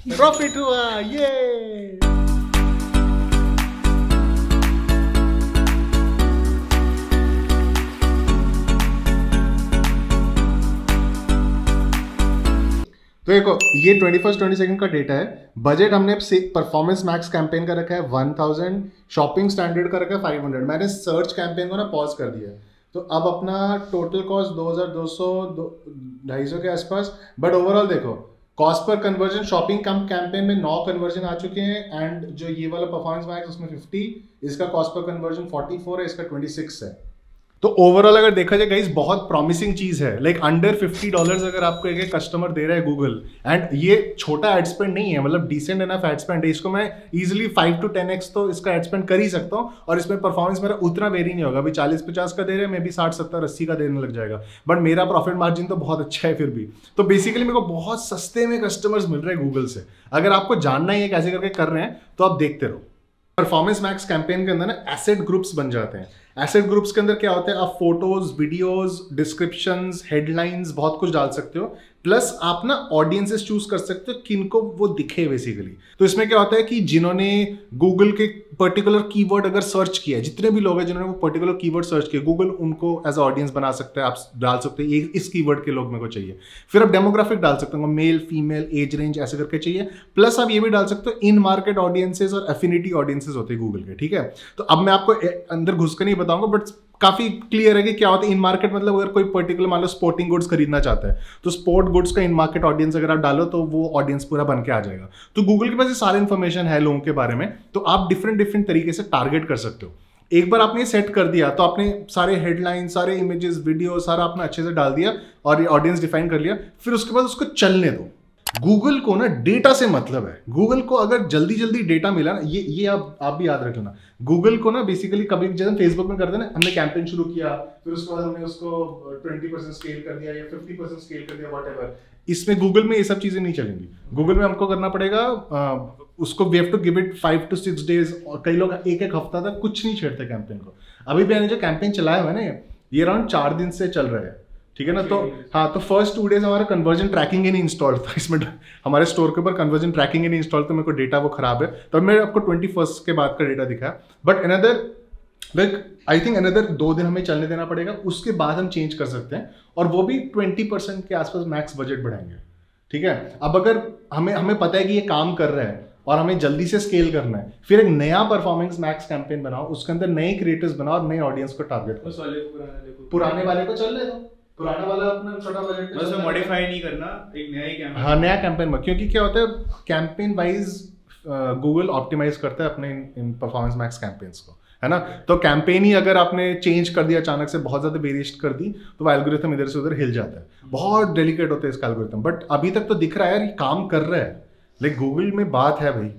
Profit हुआ ये। तो देखो ये 21-22 का डेटा है। बजट हमने परफॉर्मेंस मैक्स कैंपेन का रखा है 1000, शॉपिंग स्टैंडर्ड का रखा है 500। मैंने सर्च कैंपेन को ना पॉज कर दिया, तो अब अपना टोटल कॉस्ट 2200 250 के आसपास। बट ओवरऑल देखो कॉस्ट पर कन्वर्जन शॉपिंग कम कैंपेन में 9 कन्वर्जन आ चुके हैं, एंड जो ये वाला परफॉर्मेंस मैक्स उसमें 50, इसका कॉस्ट पर कन्वर्जन 44 है, इसका 26 है। तो ओवरऑल अगर देखा जाए गाइस बहुत प्रॉमिसिंग चीज है। लाइक अंडर $50 अगर आपको एक कस्टमर दे रहा है गूगल, एंड ये छोटा एड स्पेंड नहीं है, मतलब डिसेंट एनफ एड स्पेंड है। इसको मैं इजीली 5 to 10x तो इसका एड स्पेंड कर ही सकता हूँ, और इसमें परफॉर्मेंस मेरा उतना वेरी नहीं होगा। अभी 40-50 का दे रहे हैं, मे बी 60-70-80 का देने लग जाएगा, बट मेरा प्रॉफिट मार्जिन तो बहुत अच्छा है फिर भी। तो बेसिकली मेरे को बहुत सस्ते में कस्टमर्स मिल रहे हैं गूगल से। अगर आपको जानना ही है कैसे करके कर रहे हैं तो आप देखते रहो। परफॉर्मेंस मैक्स कैंपेन के अंदर ना एसेट ग्रुप्स बन जाते हैं। एसेट ग्रुप्स के अंदर क्या होता है, आप फोटोज, वीडियोस, डिस्क्रिप्शंस, हेडलाइंस बहुत कुछ डाल सकते हो, प्लस आप ना ऑडियंसेस चूज कर सकते हो किनको वो दिखे बेसिकली। तो इसमें क्या होता है कि जिन्होंने गूगल के पर्टिकुलर कीवर्ड अगर सर्च किया है, जितने भी लोग हैं जिन्होंने वो पर्टिकुलर कीवर्ड सर्च किया, गूगल उनको एज ऑडियंस बना सकता है। आप डाल सकते हो इस कीवर्ड के लोग मेरे को चाहिए, फिर आप डेमोग्राफिक डाल सकते हो, मेल, फीमेल, एज रेंज ऐसे करके चाहिए। प्लस आप ये भी डाल सकते हो इन मार्केट ऑडियंसेस और एफिनिटी ऑडियंसेस होते हैं गूगल के, ठीक है। तो अब मैं आपको अंदर घुस कर नहीं बताऊंगा, बट काफी क्लियर है कि क्या होता है इन मार्केट। मतलब अगर कोई पर्टिकुलर मान लो स्पोर्टिंग गुड्स खरीदना चाहता है, तो स्पोर्ट गुड्स का इन मार्केट ऑडियंस अगर आप डालो तो वो ऑडियंस पूरा बन के आ जाएगा। तो गूगल के पास ये सारी इन्फॉर्मेशन है लोगों के बारे में, तो आप डिफरेंट तरीके से टारगेट कर सकते हो। एक बार आपने सेट कर दिया तो आपने सारे हेडलाइन, सारे इमेजेस, वीडियो सारा आपने अच्छे से डाल दिया और ऑडियंस डिफाइन कर लिया। फिर उसके बाद उसको चलने दो। गूगल को ना डेटा से मतलब है। गूगल को अगर जल्दी डेटा मिला ना, ये आप भी याद रख लेना। गूगल को ना बेसिकली कभी जैसे फेसबुक में करते हैं ना, हमने कैंपेन शुरू किया, फिर उसके बाद हमने उसको 20% स्केल कर दिया या 50% स्केल कर दिया, व्हाटएवर। इसमें गूगल में ये सब चीजें नहीं चलेंगी। गूगल में हमको करना पड़ेगा उसको we have to give it 5 to 6 days, और कई लोग एक हफ्ता तक कुछ नहीं छेड़ते कैंपेन को। अभी भी मैंने जो कैंपेन चलाया हुआ है ना, ये अराउंड 4 दिन से चल रहा है, ठीक है ना। तो हाँ, तो फर्स्ट 2 days हमारा कन्वर्जन ट्रैकिंग ही नहीं इंस्टॉल था इसमें। हमारे स्टोर के ऊपर कन्वर्जन ट्रैकिंग ही नहीं इंस्टॉल, तो मेरे को डेटा वो खराब है। तो मैं आपको 21st के बाद का डेटा दिखाया, बट आई थिंक अनदर 2 दिन हमें चलने देना पड़ेगा, उसके बाद हम चेंज कर सकते हैं, और वो भी 20% के आसपास मैक्स बजट बढ़ाएंगे, ठीक है। अब अगर हमें पता है कि ये काम कर रहा है और हमें जल्दी से स्केल करना है, फिर एक नया परफॉर्मेंस मैक्स कैंपेन बनाओ, उसके अंदर नए क्रिएटर्स बनाओ और नए ऑडियंस को टारगेट करो। पुराने वाले को चलने दो, पुराना वाला अपना छोटा बजट बस मॉडिफाई नहीं करना, एक नया ही कैंपेन। हाँ, नया कैंपेन में, क्योंकि क्या होता है कैंपेन वाइज गूगल ऑप्टिमाइज करता है अपने इन परफॉर्मेंस मैक्स कैंपेन्स को, है ना। तो कैंपेन ही अगर आपने चेंज कर दिया अचानक से, बहुत ज्यादा वेरिएशन कर दी, तो वो एल्गोरिथम इधर से उधर हिल जाता है। बहुत डेलिकेट होता है इसका एल्गोरिथम, बट अभी तक तो दिख रहा है यार ये काम कर रहा है। लाइक गूगल में बात है भाई,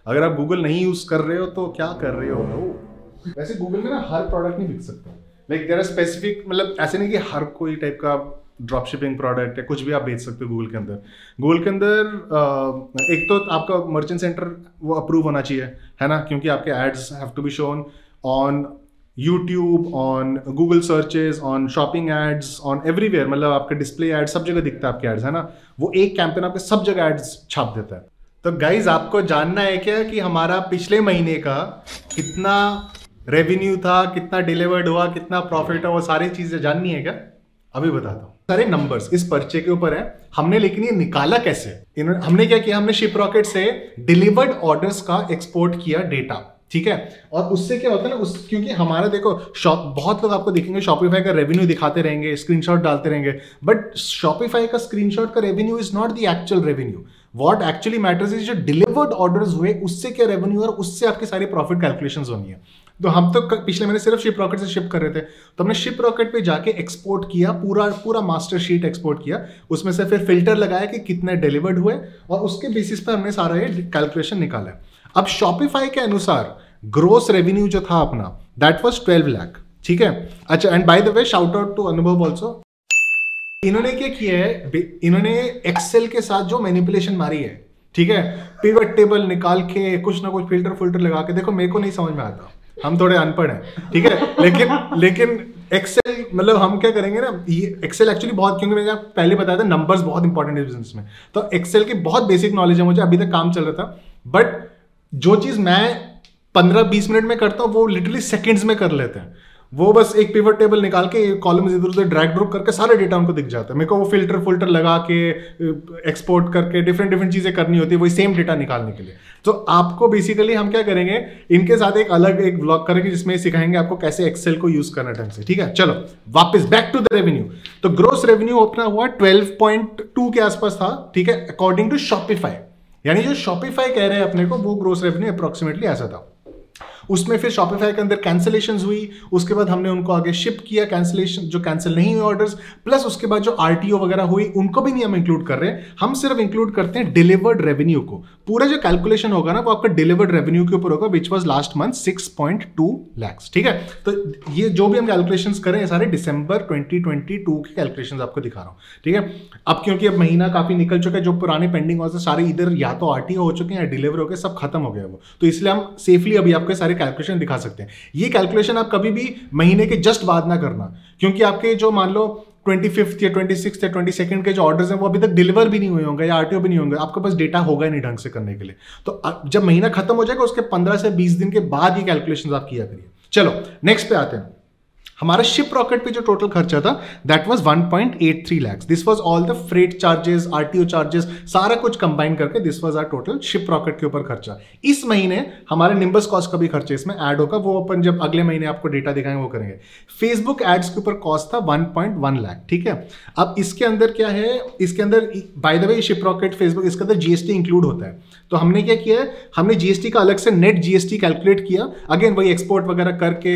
अगर आप गूगल नहीं यूज कर रहे हो तो क्या कर रहे हो bro? वैसे गूगल में ना हर प्रोडक्ट नहीं बिक सकता। लाइक देयर आर स्पेसिफिक, मतलब ऐसे नहीं कि हर कोई टाइप का ड्रॉप शिपिंग प्रोडक्ट या कुछ भी आप बेच सकते हो गूगल के अंदर। गूगल के अंदर एक तो आपका मर्चेंट सेंटर वो अप्रूव होना चाहिए, है ना, क्योंकि आपके ads have to be shown on YouTube, on Google searches, on shopping ads, on everywhere. मतलब आपका डिस्प्ले एड सब जगह दिखता है आपके एड्स, है ना। वो एक कैंपेन आपके सब जगह एड्स छाप देता है। तो गाइज आपको जानना है क्या कि हमारा पिछले महीने का कितना रेवेन्यू था, कितना डिलीवर्ड हुआ, कितना प्रॉफिट है, वो सारी चीजें जाननी है क्या? अभी बताता हूँ। सारे नंबर्स इस पर्चे के ऊपर है हमने, लेकिन ये निकाला कैसे? हमने क्या किया, हमने शिप रॉकेट से डिलीवर्ड ऑर्डर्स का एक्सपोर्ट किया डेटा, ठीक है। और उससे क्या होता है ना, क्योंकि हमारा देखो बहुत लोग आपको देखेंगे शॉपिफाई का रेवेन्यू दिखाते रहेंगे, स्क्रीनशॉट डालते रहेंगे, बट शॉपिफाई का स्क्रीनशॉट का revenue is not the actual revenue. What actually matters is जो डिलीवर्ड ऑर्डर्स हुए उससे क्या रेवेन्यू और उससे आपकी सारी प्रॉफिट कैलकुलेशंस होनी है। तो हम तो पिछले महीने सिर्फ शिप रॉकेट से शिप कर रहे थे, तो हमने शिप रॉकेट पे जाके एक्सपोर्ट किया, पूरा मास्टर शीट एक्सपोर्ट किया, उसमें से फिर फिल्टर लगाया कि कितने डिलीवर्ड हुए, और उसके बेसिस पे हमने सारा ये कैलकुलेशन निकाला है। अब शॉपिफाई के अनुसार ग्रोस रेवेन्यू जो था अपना दैट वाज 12 लाख, ठीक है। अच्छा, and by the way shout out to Anubhav also. इन्होंने क्या किया है, इन्होंने एक्सेल के साथ जो मैनिपुलेशन मारी है, ठीक है, पिवट टेबल निकाल के कुछ ना कुछ फिल्टर लगा के, देखो मेरे को नहीं समझ में आता, हम थोड़े अनपढ़ हैं, ठीक है, लेकिन एक्सेल मतलब हम क्या करेंगे ना, ये एक्सेल एक्चुअली बहुत, क्योंकि मैंने पहले बताया था नंबर्स बहुत इंपॉर्टेंट है बिजनेस में, तो एक्सेल की बहुत बेसिक नॉलेज है मुझे, अभी तक काम चल रहा था, बट जो चीज मैं 15-20 मिनट में करता हूँ वो लिटरली सेकेंड्स में कर लेते हैं। वो बस एक पिवट टेबल निकाल के कॉलम्स इधर उधर ड्रैग ड्रॉप करके सारे डेटा उनको दिख जाता है। मेरे को वो फिल्टर लगा के एक्सपोर्ट करके डिफरेंट चीजें करनी होती है वही सेम डेटा निकालने के लिए। तो आपको बेसिकली हम क्या करेंगे, इनके साथ एक अलग एक व्लॉग करेंगे जिसमें सिखाएंगे आपको कैसे एक्सेल को यूज करना ढंग से, ठीक है। चलो वापस बैक टू द रेवेन्यू। तो ग्रोस रेवेन्यू अपना हुआ 12.2 के आसपास था, ठीक है, अकॉर्डिंग टू शॉपिफाई। यानी जो शॉपिफाई कह रहे हैं अपने को वो ग्रोस रेवेन्यू अप्रोक्सीमेटली ऐसा था। उसमें फिर शॉपिफाई के अंदर कैंसिलेशंस हुई, उसके बाद हमने उनको आगे शिप किया, कैंसिलेशन जो कैंसिल नहीं हुए ऑर्डर्स, प्लस उसके बाद जो आरटीओ वगैरह हुई उनको भी नहीं हम इंक्लूड कर रहे हैं, हम सिर्फ इंक्लूड करते हैं डिलीवर्ड रेवेन्यू को। पूरा जो कैलकुलेशन होगा ना वो आपका डिलीवर्ड रेवेन्यू के ऊपर होगा, which was last month 6.2 lakhs, ठीक है। तो ये जो भी हम कैलकुलेशंस करें ये सारे दिसंबर 2022 के कैलकुलेशंस आपको दिखा रहा हूं, ठीक है। अब क्योंकि अब महीना काफी निकल चुका है, जो पुराने पेंडिंग ऑर्डर सारे इधर या तो आरटीओ हो चुके हैं या डिलीवर हो गए, सब खत्म हो गया वो, तो इसलिए हम सेफली अभी आपके सारे कैलकुलेशन दिखा सकते हैं। ये कैलकुलेशन आप कभी भी महीने के जस्ट बाद ना करना, क्योंकि आपके जो मान लो 25th या 26th या 22nd के जो ऑर्डर्स हैं वो अभी तक डिलीवर भी नहीं हुए होंगे या आरटीओ भी नहीं होंगे, आपके पास डेटा होगा नहीं ढंग से करने के लिए। तो जब महीना खत्म हो जाएगा उसके 15 से 20 दिन के बाद ये कैलकुलेशन आप किया करिए। चलो नेक्स्ट पे आते हैं। हमारा शिप रॉकेट पे जो टोटल खर्चा था that was 1.83 lakhs। This was all the freight charges, RTO charges, सारा कुछ कंबाइन करके this was our total Shiprocket के ऊपर खर्चा। इस महीने हमारे निम्बस कॉस्ट का भी खर्चा इसमें ऐड होगा, वो अपन जब अगले महीने आपको डेटा दिखाएंगे वो करेंगे। फेसबुक एड्स के ऊपर कॉस्ट था 1.1 lakh, ठीक है। अब इसके अंदर क्या है, इसके अंदर bye the way ship rocket Facebook, इसके अंदर जीएसटी इंक्लूड होता है। तो हमने क्या किया है, हमने जीएसटी का अलग से नेट जीएसटी कैलकुलेट किया, अगेन वही एक्सपोर्ट वगैरह करके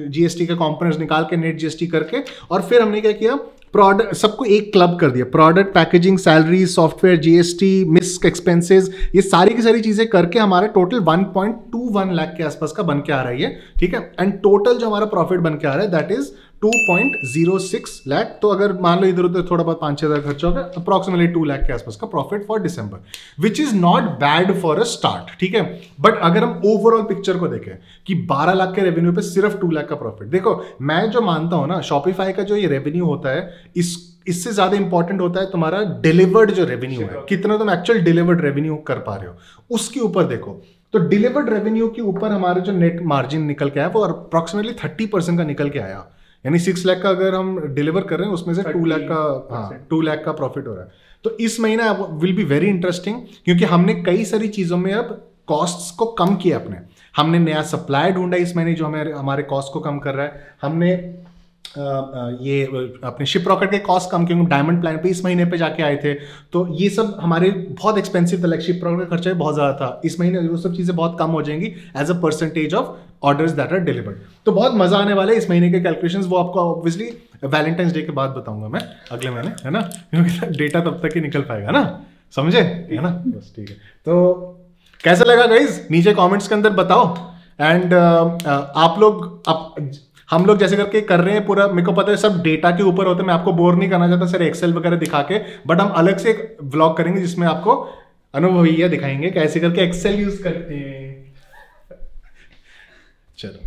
जीएसटी के कंपोनेंट्स निकाल के नेट जीएसटी करके, और फिर हमने क्या किया, प्रोडक्ट सबको एक क्लब कर दिया, product, packaging, salary, software, GST, misc expenses, ये सारी की सारी चीजें करके हमारा टोटल 1.21 लाख के आसपास का बन के आ रहा है, ठीक है। एंड टोटल जो हमारा प्रॉफिट बन के आ रहा है दैट इज 2.06 लाख। तो अगर मान लो इधर उधर थोड़ा बहुत 5-6 हज़ार खर्चा होगा, अप्रोक्सीमेटली 2 लाख के आसपास का profit for December, which is not bad for a start, ठीक है। बट अगर हम ओवरऑल पिक्चर को देखें कि 12 लाख के रेवेन्यू पे सिर्फ 2 लाख का प्रॉफिट, देखो मैं जो मानता हूं ना, शॉपिफाई का जो ये रेवेन्यू होता है इससे ज्यादा इंपॉर्टेंट होता है तुम्हारा डिलीवर्ड जो रेवेन्यू है, कितना तुम एक्चुअल डिलीवर्ड रेवेन्यू कर पा रहे हो, उसके ऊपर देखो। तो डिलीवर्ड रेवेन्यू के ऊपर हमारे जो नेट मार्जिन निकल के आया वो अप्रोक्सीमेटली 30% का निकल के आया, यानी 6 लाख का अगर हम डिलीवर कर रहे हैं उसमें से 2 लाख का, हाँ 2 लाख का प्रॉफिट हो रहा है। तो इस महीना विल बी वेरी इंटरेस्टिंग, क्योंकि हमने कई सारी चीजों में अब कॉस्ट्स को कम किया हमने नया सप्लाई ढूंढा इस महीने जो हमारे कॉस्ट को कम कर रहा है। हमने ये अपने शिप रॉकेट के कॉस्ट कम, क्योंकि डायमंड प्लान पे इस महीने पे जाके आए थे, तो ये सब हमारे बहुत एक्सपेंसिव था, लाइक शिप रॉकेट का खर्चा भी बहुत ज्यादा था। इस महीने वो सब चीजें बहुत कम हो जाएंगी as a percentage of orders that are delivered. तो बहुत मजा आने वाला है इस महीने के कैलकुलेशंस, वो आपको ऑब्वियसली वैलेंटाइंस डे के बाद बताऊंगा मैं अगले महीने, है ना, क्योंकि डेटा तब तक ही निकल पाएगा ना, समझे, है ना, बस ठीक है। तो कैसा लगा गाइज, नीचे कमेंट्स के अंदर बताओ। एंड आप लोग हम लोग जैसे करके कर रहे हैं पूरा, मेरे को पता है सब डेटा के ऊपर होता है, मैं आपको बोर नहीं करना चाहता सर एक्सेल वगैरह दिखा के, बट हम अलग से एक व्लॉग करेंगे जिसमें आपको अनुभव भैया दिखाएंगे कैसे करके एक्सेल यूज करते हैं। चलो।